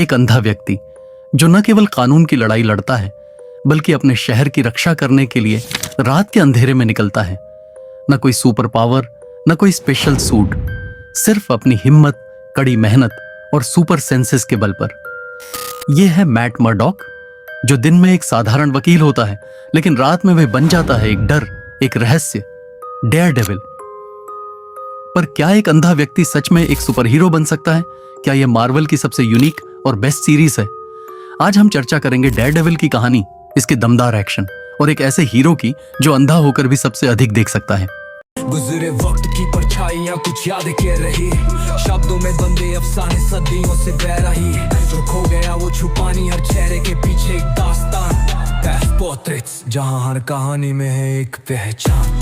एक अंधा व्यक्ति जो न केवल कानून की लड़ाई लड़ता है बल्कि अपने शहर की रक्षा करने के लिए रात के अंधेरे में निकलता है। न कोई सुपर पावर, न कोई स्पेशल सूट, सिर्फ अपनी हिम्मत, कड़ी मेहनत और सुपर सेंसेस के बल पर। यह है मैट मर्डॉक, जो दिन में एक साधारण वकील होता है लेकिन रात में वह बन जाता है एक डर, एक रहस्य, डेयरडेविल। पर क्या एक अंधा व्यक्ति सच में एक सुपर हीरो बन सकता है? क्या यह मार्वल की सबसे यूनिक और बेस्ट सीरीज है? आज हम चर्चा करेंगे डेयरडेविल की कहानी, इसके दमदार एक्शन और एक ऐसे हीरो की जो अंधा होकर भी सबसे अधिक देख सकता है। गुजरे वक्त की परछाइयां कुछ याद के रही, शब्दों में बंदे अफसाने सदियों से बह रही, जो खो गया वो छुपानी हर चेहरे के पीछे एक दास्तान। पोर्ट्रेट्स जहां हर कहानी में है एक पहचान।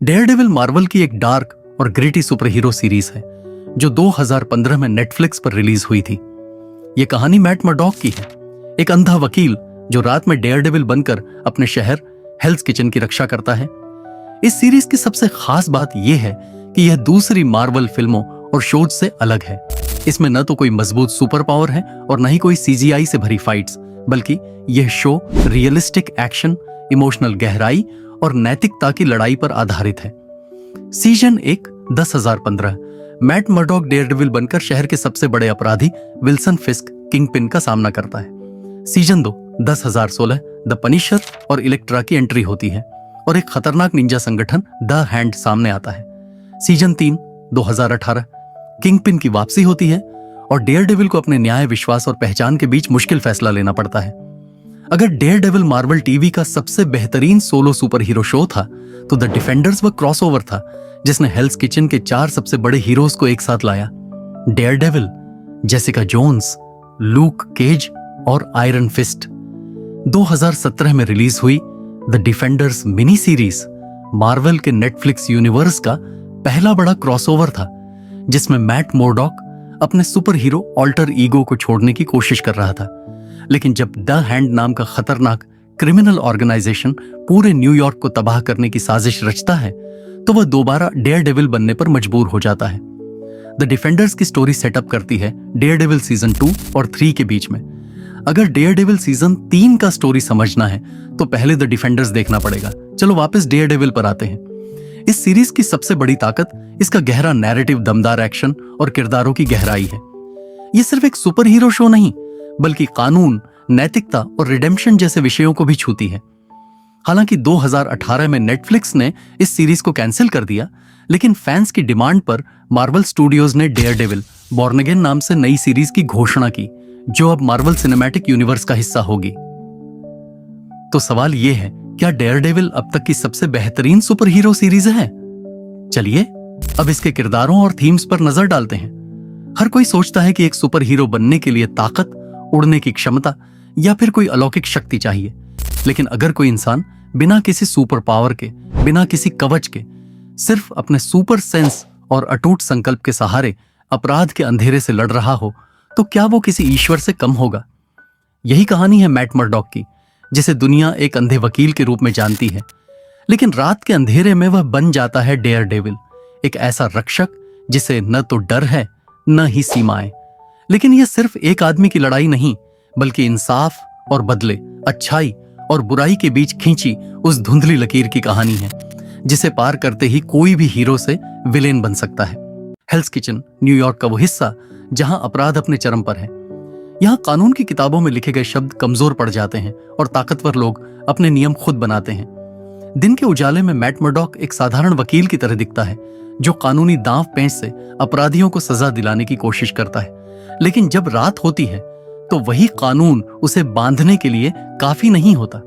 डेयरडेविल मार्वल की एक डार्क और ग्रिटी सुपर हीरो सीरीज है जो 2015 में नेटफ्लिक्स पर रिलीज हुई थी। यह कहानी मैट मर्डॉक की है, एक अंधा वकील जो रात में डेयरडेविल बनकर अपने शहर हेल्स किचन की रक्षा करता है। इस सीरीज की सबसे खास बात यह है कि यह दूसरी मार्वल फिल्मों और शोज से अलग है। इसमें न तो कोई मजबूत सुपर पावर है और न ही कोई सीजीआई से भरी फाइट्स, बल्कि यह शो रियलिस्टिक एक्शन, इमोशनल गहराई और नैतिकता की लड़ाई पर आधारित है। सीजन 1 10,015 मैट मर्डॉक डेयरडेविल बनकर शहर के सबसे बड़े अपराधी विल्सन फिस्क किंगपिन का सामना करता है। सीजन 2 10,016 द पनिशर और इलेक्ट्रा की एंट्री होती है और एक खतरनाक निंजा संगठन द हैंड सामने आता है। सीजन 3 2018 किंगपिन की वापसी होती है और डेयरडेविल को अपने न्याय, विश्वास और पहचान के बीच मुश्किल फैसला लेना पड़ता है। अगर डेयरडेविल मार्वल टीवी का सबसे बेहतरीन सोलो सुपर हीरो शो था तो द डिफेंडर्स वह क्रॉसओवर था जिसने हेल्स किचन के 4 सबसे बड़े हीरोज को एक साथ लाया। Daredevil, Jessica Jones, Luke Cage और आयरन फिस्ट। 2017 में रिलीज हुई the Defenders mini series Marvel के नेटफ्लिक्स यूनिवर्स का पहला बड़ा क्रॉसओवर था जिसमें मैट मर्डॉक अपने सुपर हीरो ऑल्टर ईगो को छोड़ने की कोशिश कर रहा था। लेकिन जब द हैंड नाम का खतरनाक क्रिमिनल ऑर्गेनाइजेशन पूरे न्यूयॉर्क को तबाह करने की साजिश रचता है तो वह दोबारा डेयरडेविल बनने पर मजबूर हो जाता है। द डिफेंडर्स की स्टोरी सेटअप करती है डेयरडेविल सीजन 2 और 3 के बीच में। अगर डेयरडेविल सीजन 3 का स्टोरी समझना है तो पहले द डिफेंडर्स देखना पड़ेगा। चलो वापस डेयरडेविल पर आते हैं। इस सीरीज की सबसे बड़ी ताकत इसका गहरा नैरेटिव, दमदार एक्शन और किरदारों की गहराई है। यह सिर्फ एक सुपर हीरो शो नहीं बल्कि कानून, नैतिकता और रिडेम्पशन जैसे विषयों को भी छूती है। हालांकि 2018 में नेटफ्लिक्स ने इस सीरीज को कैंसिल कर दिया, लेकिन फैंस की डिमांड पर मार्वल स्टूडियोज ने डेयरडेविल बॉर्न अगेन नाम से नई सीरीज की घोषणा की जो अब मार्वल सिनेमैटिक यूनिवर्स का हिस्सा होगी। तो सवाल यह है, क्या डेयरडेविल अब तक की सबसे बेहतरीन सुपर हीरो सीरीज है? चलिए अब इसके किरदारों और थीम्स पर नजर डालते हैं। हर कोई सोचता है कि एक सुपर हीरो बनने के लिए ताकत, उड़ने की क्षमता या फिर कोई अलौकिक शक्ति चाहिए। लेकिन अगर कोई इंसान बिना किसी सुपर पावर के, बिना किसी कवच के, सिर्फ अपने सुपर सेंस और अटूट संकल्प के सहारे अपराध के अंधेरे से लड़ रहा हो तो क्या वो किसी ईश्वर से कम होगा? यही कहानी है मैट मर्डॉक की, जिसे दुनिया एक अंधे वकील के रूप में जानती है। लेकिन रात के अंधेरे में वह बन जाता है डेयरडेविल, एक ऐसा रक्षक जिसे न तो डर है न ही सीमाएं। लेकिन यह सिर्फ एक आदमी की लड़ाई नहीं बल्कि इंसाफ और बदले, अच्छाई और बुराई के बीच खींची उस धुंधली लकीर की कहानी है जिसे पार करते ही कोई भी हीरो से विलेन बन सकता है। हेल्स किचन न्यूयॉर्क का वो हिस्सा जहां अपराध अपने चरम पर है। यहां कानून की किताबों में लिखे गए शब्द कमजोर पड़ जाते हैं और ताकतवर लोग अपने नियम खुद बनाते हैं। दिन के उजाले में मैट मर्डॉक एक साधारण वकील की तरह दिखता है जो कानूनी दांव पेंच से अपराधियों को सजा दिलाने की कोशिश करता है। लेकिन जब रात होती है तो वही कानून उसे बांधने के लिए काफी नहीं होता।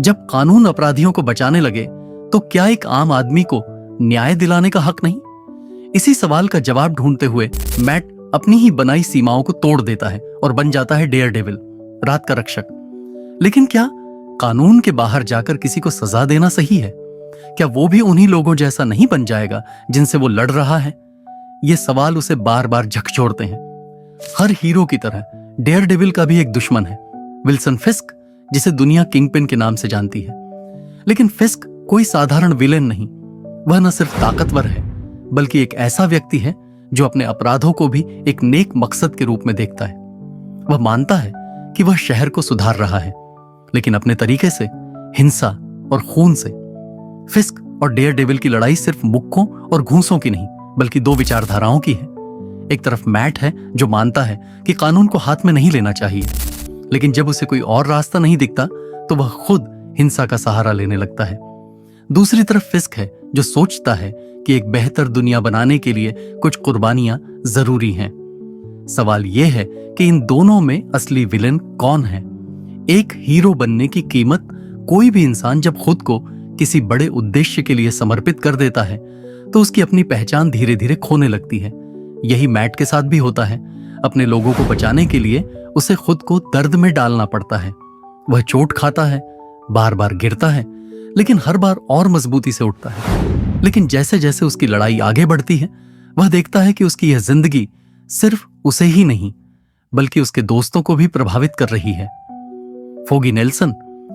जब कानून अपराधियों को बचाने लगे तो क्या एक आम आदमी को न्याय दिलाने का हक नहीं? इसी सवाल का जवाब ढूंढते हुए मैट अपनी ही बनाई सीमाओं को तोड़ देता है और बन जाता है डेयरडेविल, रात का रक्षक। लेकिन क्या कानून के बाहर जाकर किसी को सजा देना सही है? क्या वो भी उन्हीं लोगों जैसा नहीं बन जाएगा जिनसे वो लड़ रहा है? ये सवाल उसे बार बार झकझोरते हैं। हर हीरो की तरह डेयरडेविल का भी एक दुश्मन है, विल्सन फिस्क, जिसे दुनिया किंगपिन के नाम से जानती है। लेकिन फिस्क कोई साधारण विलेन नहीं, वह न सिर्फ ताकतवर है बल्कि एक ऐसा व्यक्ति है जो अपने अपराधों को भी एक नेक मकसद के रूप में देखता है। वह मानता है कि वह शहर को सुधार रहा है, लेकिन अपने तरीके से, हिंसा और खून से। फिस्क और डेयरडेविल की लड़ाई सिर्फ मुक्कों और घूंसों की नहीं, बल्कि दो विचारधाराओं की है। एक तरफ मैट है जो मानता है कि कानून को हाथ में नहीं लेना चाहिए, लेकिन जब उसे कोई और रास्ता नहीं दिखता तो वह खुद हिंसा का सहारा लेने लगता है। दूसरी तरफ फिस्क है जो सोचता है कि एक बेहतर दुनिया बनाने के लिए कुछ कुर्बानियां जरूरी हैं। सवाल यह है कि इन दोनों में असली विलेन कौन है? एक हीरो बनने की कीमत कोई भी इंसान जब खुद को किसी बड़े उद्देश्य के लिए समर्पित कर देता है तो उसकी अपनी पहचान धीरे धीरे खोने लगती है। यही मैट के साथ भी होता है। अपने लोगों को बचाने के लिए उसे खुद को दर्द में डालना पड़ता है। वह चोट खाता है, बार बार गिरता है, लेकिन हर बार और मजबूती से उठता है। लेकिन जैसे जैसे उसकी लड़ाई आगे बढ़ती है, वह देखता है कि उसकी यह जिंदगी सिर्फ उसे ही नहीं बल्कि उसके दोस्तों को भी प्रभावित कर रही है। फोगी नेल्सन,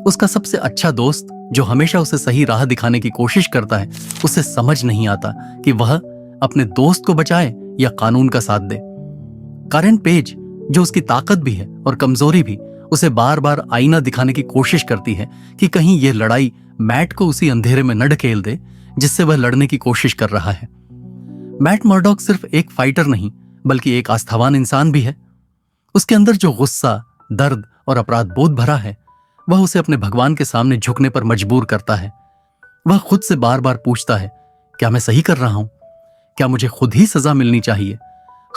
उसका सबसे अच्छा दोस्त जो हमेशा उसे सही राह दिखाने की कोशिश करता है, उसे समझ नहीं आता कि वह अपने दोस्त को बचाए या कानून का साथ दे। कारेन पेज, जो उसकी ताकत भी है और कमजोरी भी, उसे बार बार आईना दिखाने की कोशिश करती है कि कहीं यह लड़ाई मैट को उसी अंधेरे में न ढकेल दे जिससे वह लड़ने की कोशिश कर रहा है। मैट मर्डॉक सिर्फ एक फाइटर नहीं बल्कि एक आस्थावान इंसान भी है। उसके अंदर जो गुस्सा, दर्द और अपराध बोध भरा है, वह उसे अपने भगवान के सामने झुकने पर मजबूर करता है। वह खुद से बार बार पूछता है, क्या मैं सही कर रहा हूं? क्या मुझे खुद ही सजा मिलनी चाहिए?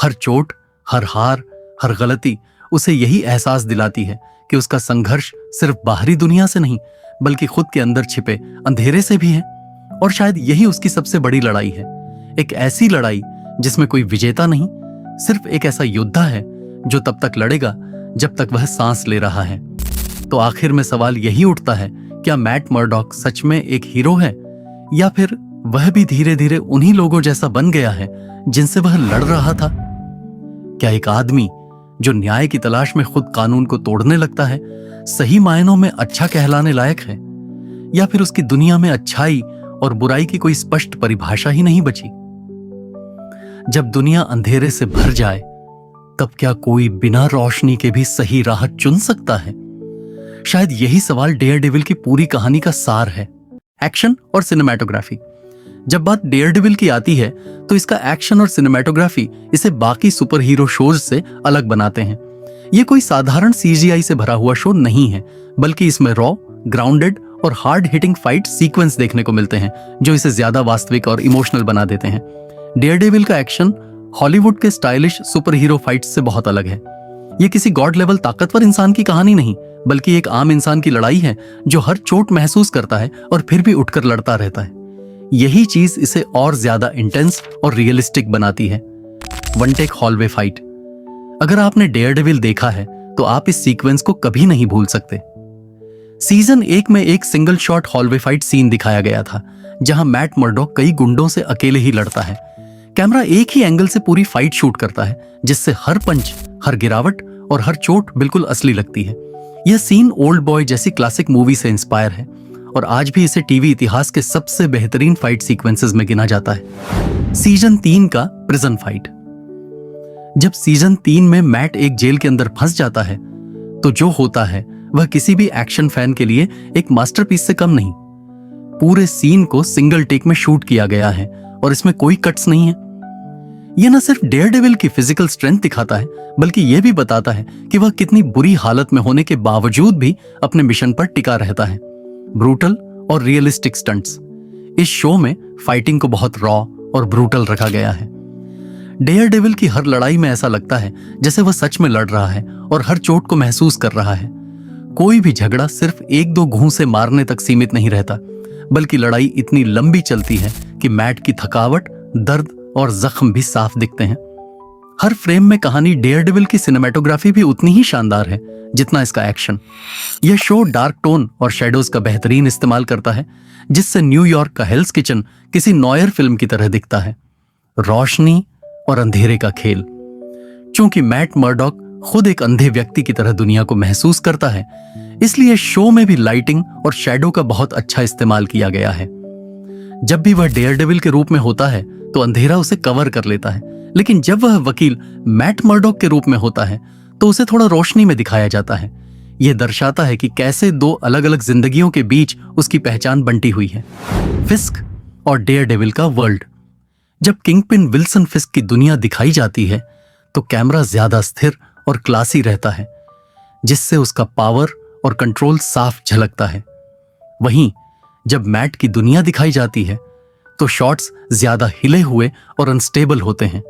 हर चोट, हर हार, हर गलती उसे यही एहसास दिलाती है कि उसका संघर्ष सिर्फ बाहरी दुनिया से नहीं बल्कि खुद के अंदर छिपे अंधेरे से भी है। और शायद यही उसकी सबसे बड़ी लड़ाई है। एक ऐसी लड़ाई जिसमें कोई विजेता नहीं, सिर्फ एक ऐसा योद्धा है जो तब तक लड़ेगा जब तक वह सांस ले रहा है। तो आखिर में सवाल यही उठता है, क्या मैट मर्डॉक सच में एक हीरो है या फिर वह भी धीरे धीरे उन्हीं लोगों जैसा बन गया है जिनसे वह लड़ रहा था? क्या एक आदमी जो न्याय की तलाश में खुद कानून को तोड़ने लगता है सही मायनों में अच्छा कहलाने लायक है, या फिर उसकी दुनिया में अच्छाई और बुराई की कोई स्पष्ट परिभाषा ही नहीं बची? जब दुनिया अंधेरे से भर जाए तब क्या कोई बिना रोशनी के भी सही राह चुन सकता है? शायद यही सवाल डेयरडेविल की पूरी कहानी का सार है। एक्शन और सिनेमैटोग्राफी। जब बात डेयरडेविल की आती है तो इसका एक्शन और सिनेमैटोग्राफी इसे बाकी सुपर हीरो शोज से अलग बनाते हैं। यह कोई साधारण सीजीआई से भरा हुआ शो नहीं है, बल्कि इसमें रॉ, ग्राउंडेड और हार्ड हिटिंग फाइट सीक्वेंस देखने को मिलते हैं जो इसे ज्यादा वास्तविक और इमोशनल बना देते हैं। डेयरडेविल का एक्शन हॉलीवुड के स्टाइलिश सुपर हीरो फाइट्स से बहुत अलग है। यह किसी गॉड लेवल ताकतवर इंसान की कहानी नहीं बल्कि एक आम इंसान की लड़ाई है जो हर चोट महसूस करता है और फिर भी उठकर लड़ता रहता है। यही चीज इसे और ज्यादा इंटेंस और रियलिस्टिक बनाती है। One take hallway fight. अगर आपने डेयरडेविल देखा है तो आप इस सीक्वेंस को कभी नहीं भूल सकते। सीजन 1 में एक single shot hallway fight scene दिखाया गया था जहां मैट मर्डॉक कई गुंडों से अकेले ही लड़ता है। कैमरा एक ही एंगल से पूरी फाइट शूट करता है जिससे हर पंच, हर गिरावट और हर चोट बिल्कुल असली लगती है। यह सीन ओल्ड बॉय जैसी क्लासिक मूवी से इंस्पायर है और आज भी इसे टीवी इतिहास के सबसे बेहतरीन फाइट सीक्वेंसेस में गिना जाता है। सीजन 3 का प्रिजन फाइट। जब सीजन 3 में मैट एक जेल के अंदर फंस जाता है तो जो होता है वह किसी भी एक्शन फैन के लिए एक मास्टरपीस से कम नहीं। पूरे सीन को सिंगल टेक में शूट किया गया है और इसमें कोई कट्स नहीं है। यह न सिर्फ डेयरडेविल की फिजिकल स्ट्रेंथ दिखाता है बल्कि यह भी बताता है कि वह कितनी बुरी हालत में होने के बावजूद भी अपने मिशन पर टिका रहता है। ब्रूटल और रियलिस्टिक स्टंट्स। इस शो में फाइटिंग को बहुत रॉ और ब्रूटल रखा गया है। डेयरडेविल की हर लड़ाई में ऐसा लगता है जैसे वह सच में लड़ रहा है और हर चोट को महसूस कर रहा है। कोई भी झगड़ा सिर्फ 1-2 घूंसे मारने तक सीमित नहीं रहता बल्कि लड़ाई इतनी लंबी चलती है कि मैट की थकावट, दर्द और जख्म भी साफ दिखते हैं। हर फ्रेम में कहानी डेयरडेविल की सिनेमैटोग्राफी भी उतनी ही शानदार है जितना इसका एक्शन। यह शो डार्क टोन और शेडोज का बेहतरीन इस्तेमाल करता है जिससे न्यूयॉर्क का हेल्स किचन किसी नॉयर फिल्म की तरह दिखता है। रोशनी और अंधेरे का खेल। चूंकि मैट मर्डॉक खुद एक अंधे व्यक्ति की तरह दुनिया को महसूस करता है, इसलिए शो में भी लाइटिंग और शैडो का बहुत अच्छा इस्तेमाल किया गया है। जब भी वह डेयरडेविल के रूप में होता है तो अंधेरा उसे कवर कर लेता है, लेकिन जब वह वकील मैट मर्डॉक के रूप में होता है तो उसे थोड़ा रोशनी में दिखाया जाता है। यह दर्शाता है कि कैसे दो अलग अलग जिंदगियों के बीच उसकी पहचान बंटी हुई है। फिस्क और डेयरडेविल का वर्ल्ड। जब किंगपिन विल्सन फिस्क की दुनिया दिखाई जाती है तो कैमरा ज्यादा स्थिर और क्लासी रहता है, जिससे उसका पावर और कंट्रोल साफ झलकता है। वहीं जब मैट की दुनिया दिखाई जाती है तो शॉट्स ज्यादा हिले हुए और अनस्टेबल होते हैं,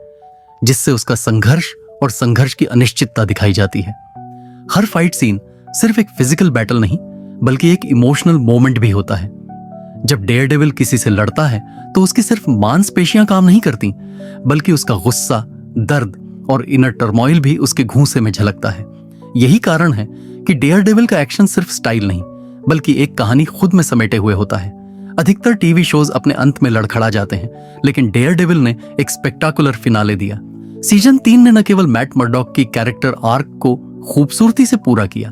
जिससे उसका संघर्ष और संघर्ष की अनिश्चितता दिखाई जाती है। हर फाइट सीन सिर्फ एक फिजिकल बैटल नहीं बल्कि एक इमोशनल मोमेंट भी होता है। जब डेयरडेविल किसी से लड़ता है तो उसकी सिर्फ मांसपेशियां काम नहीं करती, बल्कि उसका गुस्सा, दर्द और इनर टर्मोइल भी उसके घूंसे में झलकता है। यही कारण है कि डेयरडेविल का एक्शन सिर्फ स्टाइल नहीं बल्कि एक कहानी खुद में समेटे हुए होता है। अधिकतर टीवी शोज अपने अंत में लड़खड़ा जाते हैं, लेकिन डेयरडेविल ने एक स्पेक्टाकुलर फिनाले दिया। सीजन 3 ने न केवल मैट मर्डॉक की कैरेक्टर आर्क को खूबसूरती से पूरा किया,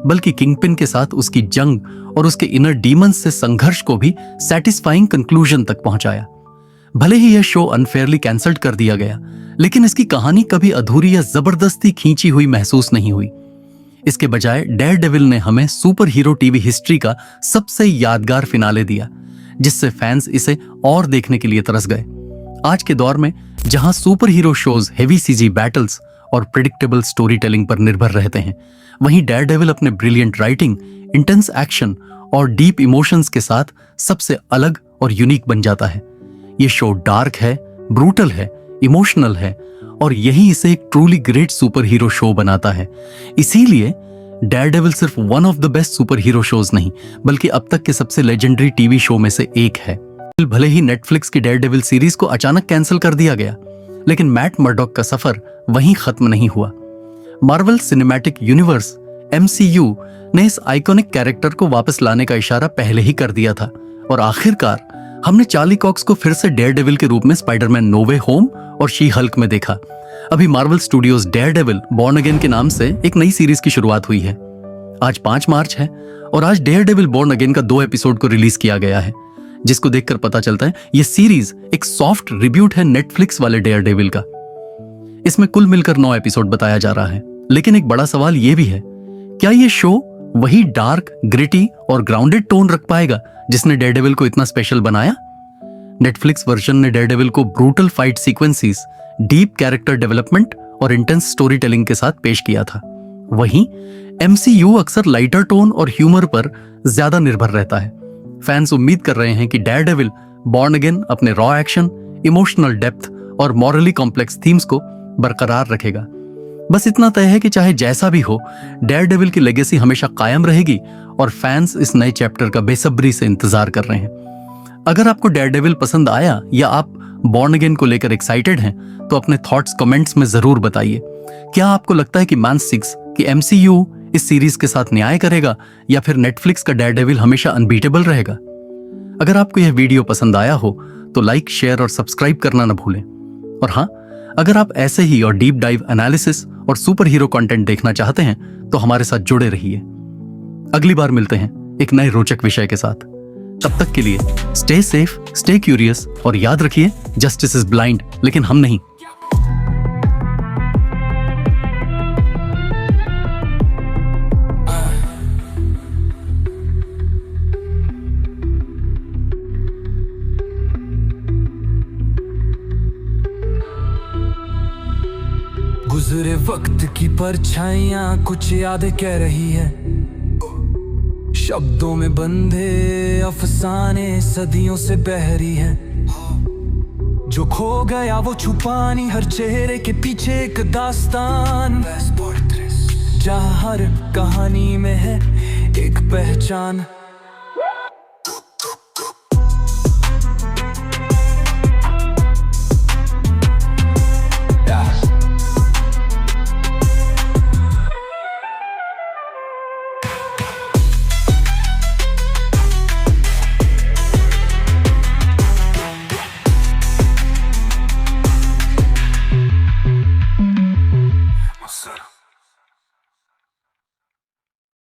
बल्कि किंगपिन के साथ उसकी जंग और उसके इनर डीमंस से संघर्ष को भी सैटिस्फाइंग कंक्लूजन तक पहुंचाया। भले ही यह शो अनफेयरली कैंसल्ड कर दिया गया, लेकिन इसकी कहानी कभी अधूरी या जबरदस्ती खींची हुई महसूस नहीं हुई। इसके बजाय डेयरडेविल ने हमें सुपर हीरो टीवी हिस्ट्री का सबसे यादगार फिनाले दिया, जिससे फैंस इसे और देखने के लिए तरस गए। आज के दौर में जहां super hero shows heavy CG battles और प्रेडिक्टेबल स्टोरी टेलिंग पर निर्भर रहते हैं, वहीं डेयरडेविल अपने ब्रिलियंट राइटिंग, इंटेंस एक्शन और डीप इमोशंस के साथ सबसे अलग और यूनिक बन जाता है। ये शो डार्क है, ब्रूटल है, इमोशनल है और यही इसे एक truly great super hero show बनाता है। इसीलिए डेयरडेविल सिर्फ one of the best super hero shows नहीं बल्कि अब तक के सबसे लेजेंडरी टीवी शो में से एक है। भले ही नेटफ्लिक्स की डेयरडेविल सीरीज को अचानक कैंसिल कर दिया गया, लेकिन मैट मर्डॉक का सफर वहीं खत्म नहीं हुआ। मार्वल सिनेमैटिक यूनिवर्स MCU ने इस आइकॉनिक कैरेक्टर को वापस लाने का इशारा पहले ही कर दिया था और आखिरकार हमने चार्ली कॉक्स को फिर से डेयरडेविल के रूप में स्पाइडरमैन नो वे होम और शी हल्क में देखा। अभी Marvel studios Daredevil born again के नाम से एक नई सीरीज की शुरुआत हुई है। आज 5 मार्च है और आज डेयरडेविल बॉर्न अगेन का 2 एपिसोड को रिलीज किया गया है, जिसको देखकर पता चलता है ये सीरीज एक सॉफ्ट रिब्यूट है नेटफ्लिक्स वाले डेयरडेविल का। इसमें कुल मिलकर 9 एपिसोड बताया जा रहा है, लेकिन एक बड़ा सवाल यह भी है, क्या ये शो वही डार्क, ग्रिटी और ग्राउंडेड टोन रख पाएगा जिसने डेयरडेविल को इतना स्पेशल बनाया? नेटफ्लिक्स वर्जन ने डेयरडेविल को brutal fight sequences, deep character development और इंटेंस स्टोरी टेलिंग के साथ पेश किया था। वहीं MCU अक्सर लाइटर टोन और ह्यूमर पर ज्यादा निर्भर रहता है। फैंस उम्मीद कर रहे हैं कि डेयरडेविल बॉर्न अगेन अपने रॉ एक्शन, इमोशनल डेप्थ और मॉरली कॉम्प्लेक्स थीम्स को बरकरार रखेगा। बस इतना तय है कि चाहे जैसा भी हो, डेयरडेविल की लेगेसी हमेशा कायम रहेगी और फैंस इस नए चैप्टर का बेसब्री से इंतजार कर रहे हैं। अगर आपको डेयरडेविल पसंद आया या आप बॉर्न अगेन को लेकर एक्साइटेड हैं, तो अपने थॉट्स कमेंट्स में जरूर बताइए। क्या आपको लगता है कि मैन 6 की MCU इस सीरीज के साथ न्याय करेगा या फिर नेटफ्लिक्स का डेयरडेविल हमेशा अनबीटेबल रहेगा? अगर आपको यह वीडियो पसंद आया हो तो लाइक, शेयर और सब्सक्राइब करना न भूलें। और हाँ, अगर आप ऐसे ही और डीप डाइव एनालिसिस और सुपर हीरो कंटेंट देखना चाहते हैं तो हमारे साथ जुड़े रहिए। अगली बार मिलते हैं एक नए रोचक विषय के साथ। तब तक के लिए स्टे सेफ, स्टे क्यूरियस और याद रखिए, जस्टिस इज ब्लाइंड लेकिन हम नहीं। गुजरे वक्त की परछाइयां कुछ याद कह रही है, शब्दों में बंधे अफसाने सदियों से बह रही है। जो खो गया वो छुपानी, हर चेहरे के पीछे एक दास्तान, जहाँ हर कहानी में है एक पहचान।